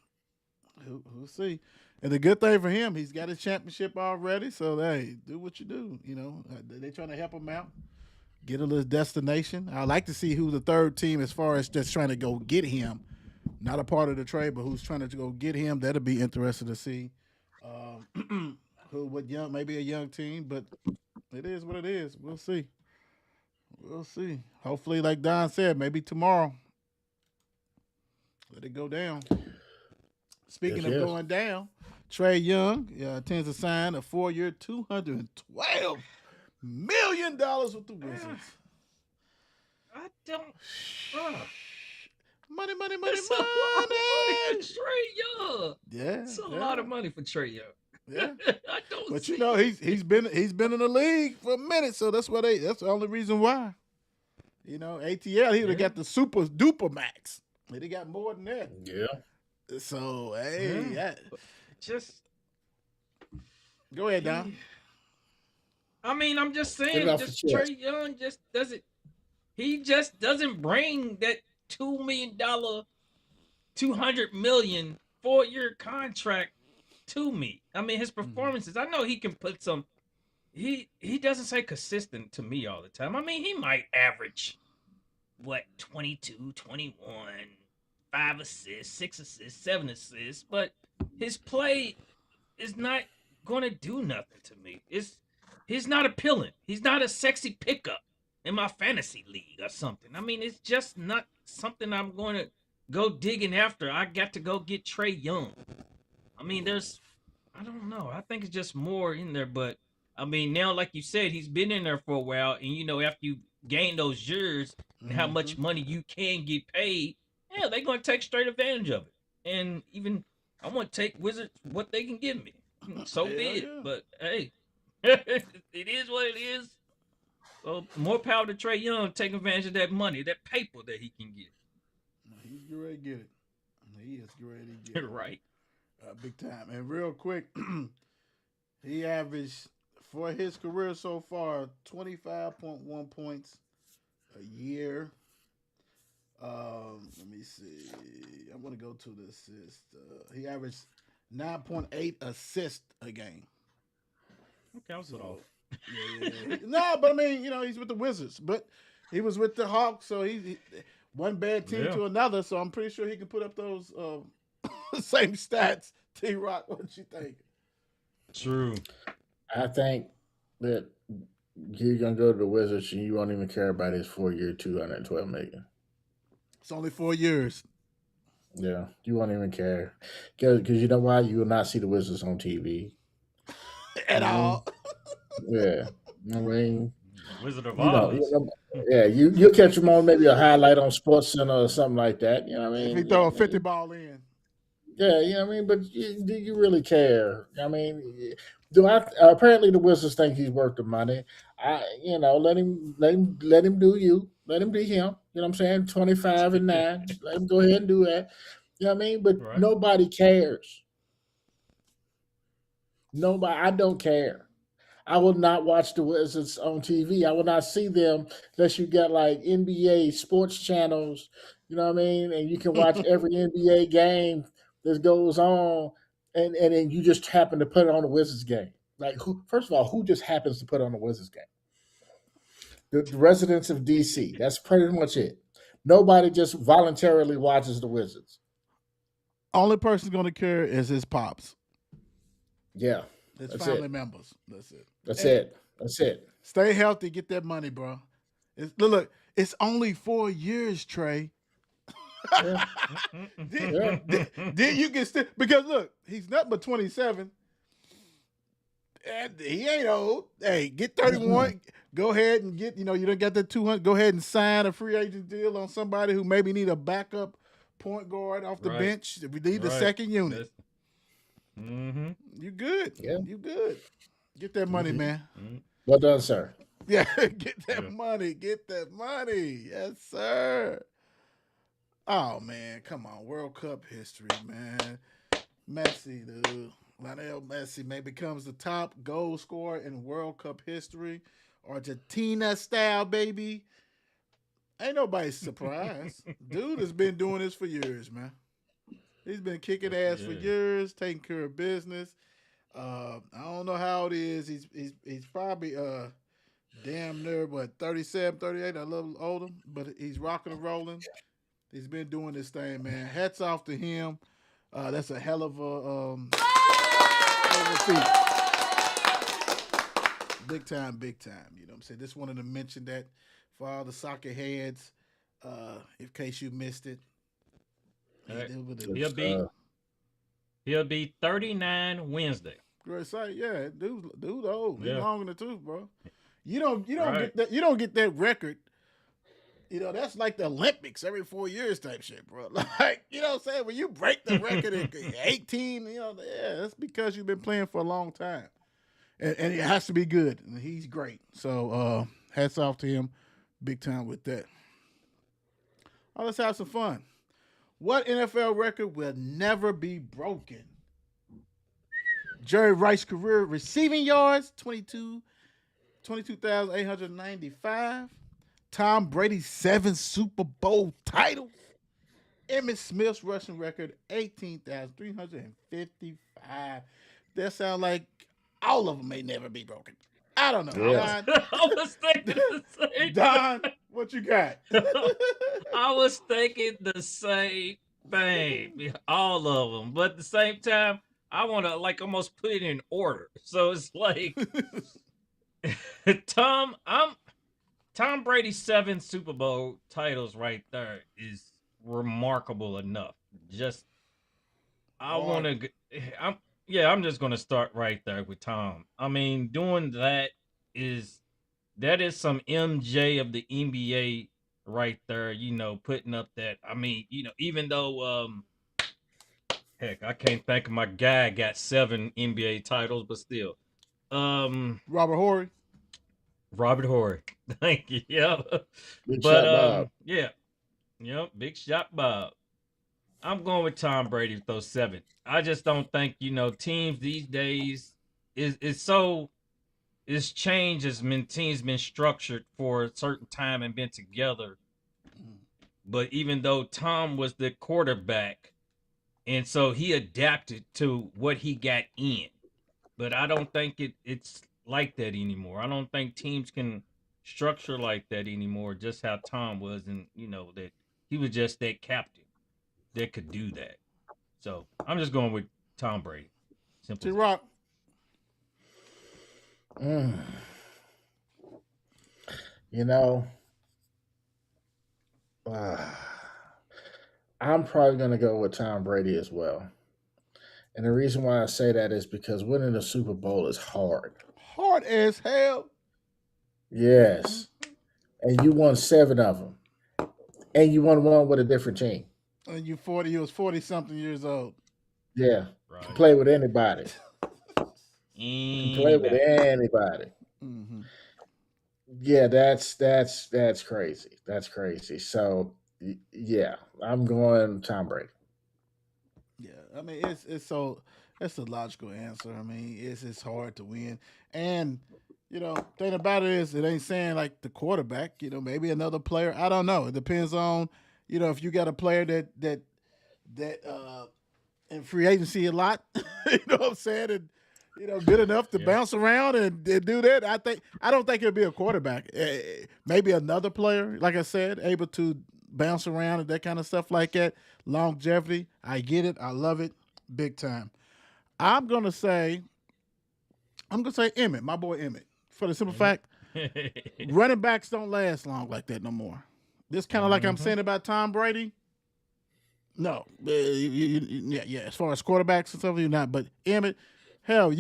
Speaker 2: we'll see. And the good thing for him, he's got a championship already. So hey, do what you do. They're trying to help him out, get a little destination. I like to see who the third team, as far as just trying to go get him, not a part of the trade, but who's trying to go get him. That'll be interesting to see. Maybe a young team, but it is what it is. We'll see. Hopefully, like Don said, maybe tomorrow. Let it go down. Speaking of going down, Trae Young intends to sign a 4-year, $212 million with the Wizards.
Speaker 3: I don't.
Speaker 2: Money.
Speaker 3: That's a lot of money for Trae Young.
Speaker 2: Yeah,
Speaker 3: it's a lot of money for Trae Young.
Speaker 2: Yeah,
Speaker 3: I don't.
Speaker 2: But he's been in the league for a minute, so that's the only reason why. ATL, he would have got the super duper max. But he got more than that.
Speaker 4: Yeah.
Speaker 2: So
Speaker 3: just
Speaker 2: go ahead, Don.
Speaker 3: I mean, I'm just saying, Trae Young just doesn't. He just doesn't bring that $2 million, $200 million 4-year contract to me. I mean, his performances. I know he can put some. He doesn't say consistent to me all the time. I mean, he might average 22, 21, 5 assists, 6 assists, 7 assists, but his play is not going to do nothing to me. He's not appealing. He's not a sexy pickup in my fantasy league or something. I mean, it's just not something I'm going to go digging after. I got to go get Trae Young. I mean, I don't know. I think it's just more in there, but I mean, now, like you said, he's been in there for a while, and after you gain those years and how much money you can get paid, they're going to take straight advantage of it. And even I want to take Wizards what they can give me. So
Speaker 2: Hell
Speaker 3: be it.
Speaker 2: yeah.
Speaker 3: But hey, it is what it is. So more power to Trey Young. Take advantage of that money, that paper that he can get.
Speaker 2: He's getting ready to get it. He is getting ready to get it.
Speaker 3: Right.
Speaker 2: Big time. And real quick, he averaged for his career so far 25.1 points a year. Let me see. I want to go to the assist. He averaged 9.8 assists a game.
Speaker 3: Okay, I was off.
Speaker 2: Yeah. No, but I mean, he's with the Wizards, but he was with the Hawks, so he one bad team
Speaker 3: Yeah.
Speaker 2: to another. So I'm pretty sure he can put up those same stats. T-Rock, what you think?
Speaker 3: True.
Speaker 4: I think that you're gonna go to the Wizards and you won't even care about his 4-year, $212 million.
Speaker 2: It's only 4 years.
Speaker 4: Yeah, you won't even care because you know why? You will not see the Wizards on TV
Speaker 2: At all.
Speaker 4: Yeah, I mean,
Speaker 3: Wizard of
Speaker 4: you know,
Speaker 3: Oz.
Speaker 4: yeah, you'll catch them on maybe a highlight on Sports Center or something like that. You know what I
Speaker 2: If
Speaker 4: mean?
Speaker 2: he throw a 50 ball in.
Speaker 4: Yeah, you know what I mean. But do you really care? I mean, do I? Apparently, the Wizards think he's worth the money. Let him do you. Let him be him. You know what I'm saying? 25-9. Let him go ahead and do that. You know what I mean? But
Speaker 3: Right.
Speaker 4: nobody cares. Nobody. I don't care. I will not watch the Wizards on TV. I will not see them unless you got like NBA sports channels, you know what I mean? And you can watch every NBA game that goes on, and then you just happen to put it on the Wizards game. Like, first of all, who just happens to put on the Wizards game? The residents of DC. That's pretty much it. Nobody just voluntarily watches the Wizards.
Speaker 2: Only person going to care is his pops.
Speaker 4: Yeah.
Speaker 2: His
Speaker 4: That's
Speaker 2: family
Speaker 4: it.
Speaker 2: members. That's it.
Speaker 4: That's
Speaker 2: Hey,
Speaker 4: it. That's it.
Speaker 2: Stay healthy. Get that money, bro. Look, it's only 4 years, Trey.
Speaker 4: Yeah.
Speaker 2: Then you can still, because look, he's nothing but 27. And he ain't old. Hey, get 31. Go ahead and get, you don't got that 200. Go ahead and sign a free agent deal on somebody who maybe need a backup point guard off the
Speaker 3: Right.
Speaker 2: bench. If we need the
Speaker 3: Right.
Speaker 2: second unit,
Speaker 3: Mm-hmm.
Speaker 2: you good.
Speaker 4: Yeah.
Speaker 2: You good. Get that money, man.
Speaker 4: Well done, sir.
Speaker 2: Yeah, get that
Speaker 3: Yeah.
Speaker 2: money. Get that money. Yes, sir. Oh, man. Come on. World Cup history, man. Messi, dude. Lionel Messi may becomes the top goal scorer in World Cup history. Argentina style, baby. Ain't nobody surprised. Dude has been doing this for years, man. He's been kicking ass for
Speaker 3: Yeah.
Speaker 2: years, taking care of business. I don't know how it is. He's probably damn near 37, 38, a little older, but he's rocking and rolling. He's been doing this thing, man. Hats off to him. That's a hell of a feat. Big time, big time. You know what I'm saying? Just wanted to mention that for all the soccer heads, in case you missed it.
Speaker 3: Right.
Speaker 2: He'll
Speaker 3: He'll be 39 Wednesday.
Speaker 2: Great sight, yeah. Dude old. He's
Speaker 3: Yeah.
Speaker 2: long in the tooth, bro. You don't
Speaker 3: Right.
Speaker 2: get that. You don't get that record. That's like the Olympics every 4 years type shit, bro. Like, you know what I'm saying? When you break the record at 18, that's because you've been playing for a long time. And it has to be good. And he's great. So hats off to him big time with that. Oh, let's have some fun. What NFL record will never be broken? Jerry Rice's career receiving yards, 22,895. Tom Brady's 7 Super Bowl titles. Emmitt Smith's rushing record, 18,355. That sound like all of them may never be broken. I don't know.
Speaker 4: Yeah.
Speaker 3: I was thinking the same.
Speaker 2: Don, what you got?
Speaker 3: I was thinking the same thing. All of them. But at the same time, I want to almost put it in order. So it's like Tom Brady's 7 Super Bowl titles right there is remarkable enough. I'm just gonna start right there with Tom. I mean, doing that is some MJ of the NBA right there, putting up that. I mean, even though Heck, I can't think of my guy got 7 NBA titles, but still.
Speaker 2: Robert Horry.
Speaker 3: Robert Horry. Thank you. Yeah.
Speaker 4: Big
Speaker 3: But
Speaker 4: shot, Bob.
Speaker 3: yeah. Yep, big shot Bob. I'm going with Tom Brady with those 7. I just don't think, teams these days is so it's changed as teams been structured for a certain time and been together. But even though Tom was the quarterback, and so he adapted to what he got in. But I don't think it's like that anymore. I don't think teams can structure like that anymore, just how Tom was, and that he was just that captain that could do that. So I'm just going with Tom Brady. Simple.
Speaker 2: T
Speaker 3: as
Speaker 2: Rock.
Speaker 4: You know, I'm probably going to go with Tom Brady as well. And the reason why I say that is because winning the Super Bowl is hard.
Speaker 2: Hard as hell.
Speaker 4: Yes. And you won 7 of them. And you won one with a different team.
Speaker 2: And you was 40 something years old.
Speaker 4: Yeah.
Speaker 3: Right.
Speaker 4: Can play with anybody.
Speaker 3: Can
Speaker 4: play with anybody.
Speaker 2: Mm-hmm.
Speaker 4: Yeah, that's crazy. That's crazy. So yeah, I'm going Tom Brady.
Speaker 2: Yeah, I mean it's a logical answer. I mean it's hard to win, and thing about it is it ain't saying like the quarterback. Maybe another player. I don't know. It depends on if you got a player that in free agency a lot. You know what I'm saying? And good enough to bounce around and do that. I don't think it'll be a quarterback. Maybe another player, like I said, able to bounce around and that kind of stuff like that. Longevity, I get it. I love it, big time. I'm gonna say Emmett, my boy Emmett, for the simple fact, running backs don't last long like that no more. This kind of like I'm saying about Tom Brady. No, yeah. As far as quarterbacks and stuff, you're not. But Emmett, hell,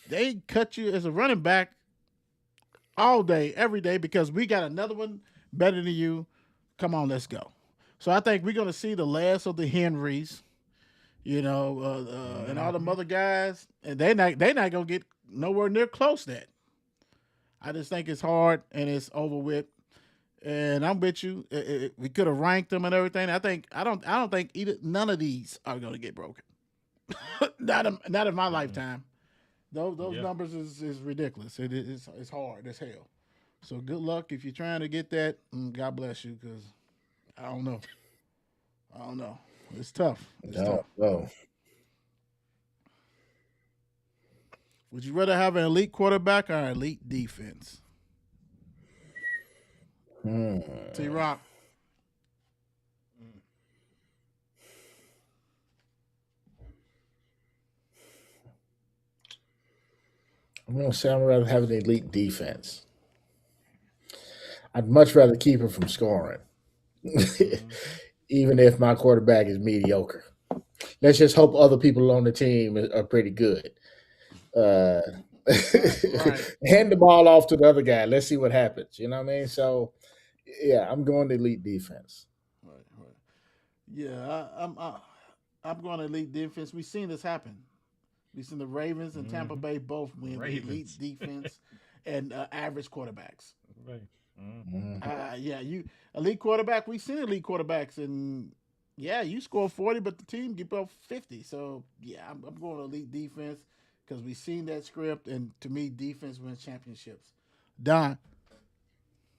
Speaker 2: they cut you as a running back all day, every day, because we got another one better than you. Come on, let's go. So I think we're going to see the last of the Henrys, and all them other guys, and they not going to get nowhere near close to that. I just think it's hard and it's over with. And I'm with you. We could have ranked them and everything. I don't think none of these are going to get broken. not in my lifetime. Those numbers is ridiculous. It's hard as hell. So good luck if you're trying to get that. God bless you, because I don't know. It's tough.
Speaker 4: No.
Speaker 2: Would you rather have an elite quarterback or an elite defense? T Rock.
Speaker 4: I'm going to say I'd rather have an elite defense. I'd much rather keep him from scoring, even if my quarterback is mediocre. Let's just hope other people on the team are pretty good. Hand the ball off to the other guy. Let's see what happens. You know what I mean? So, yeah, I'm going to elite defense.
Speaker 2: Right. Yeah, I'm going to elite defense. We've seen this happen. We've seen the Ravens and Tampa Bay both win the elite defense and average quarterbacks.
Speaker 3: Right.
Speaker 2: Elite quarterback. We've seen elite quarterbacks, and you score 40, but the team get up 50. So I'm going to elite defense because we've seen that script, and to me, defense wins championships. Don.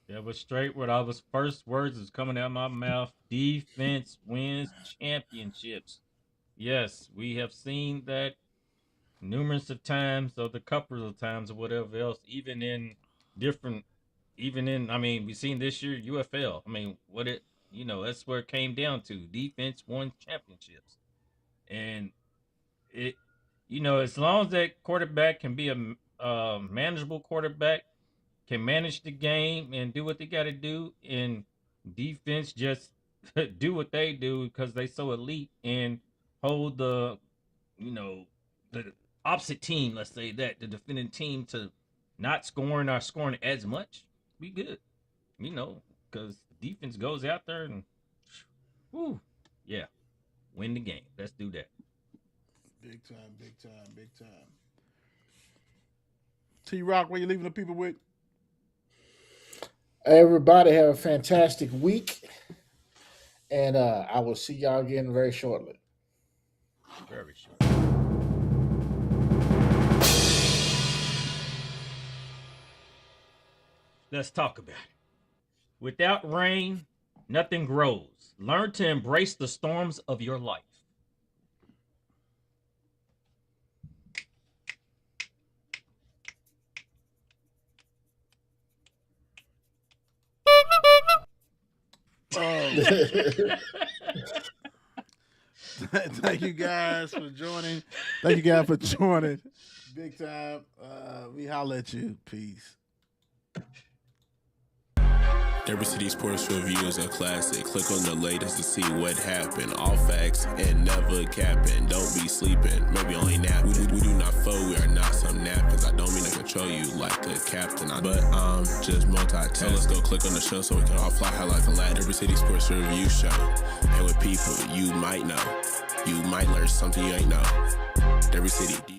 Speaker 3: Yeah, but straight what I was first words is coming out of my mouth. Defense wins championships. Yes, we have seen that numerous of times, or the couple of times, or whatever else. We've seen this year UFL. I mean, that's where it came down to. Defense won championships, and as long as that quarterback can be a manageable quarterback, can manage the game and do what they got to do, and defense just do what they do because they so elite and hold the opposite team, let's say that, the defending team, to not scoring or scoring as much, be good. Because defense goes out there and win the game. Let's do that.
Speaker 2: Big time, big time, big time. T-Rock, what you leaving the people with?
Speaker 4: Everybody have a fantastic week. And I will see y'all again very shortly.
Speaker 3: Very sure. Let's talk about it. Without rain, nothing grows. Learn to embrace the storms of your life.
Speaker 2: Thank you guys for joining. Thank you guys for joining. Big time. We holla at you. Peace.
Speaker 1: Every City Sports Review is a classic. Click on the latest to see what happened. All facts and never capping. Don't be sleeping, maybe only napping. We do not fold, we are not some napkins. I don't mean to control you like a captain, but I'm just multitasking. So let's go click on the show so we can all fly high like a lad. Every City Sports Review show. And with people you might know, you might learn something you ain't know. Every City.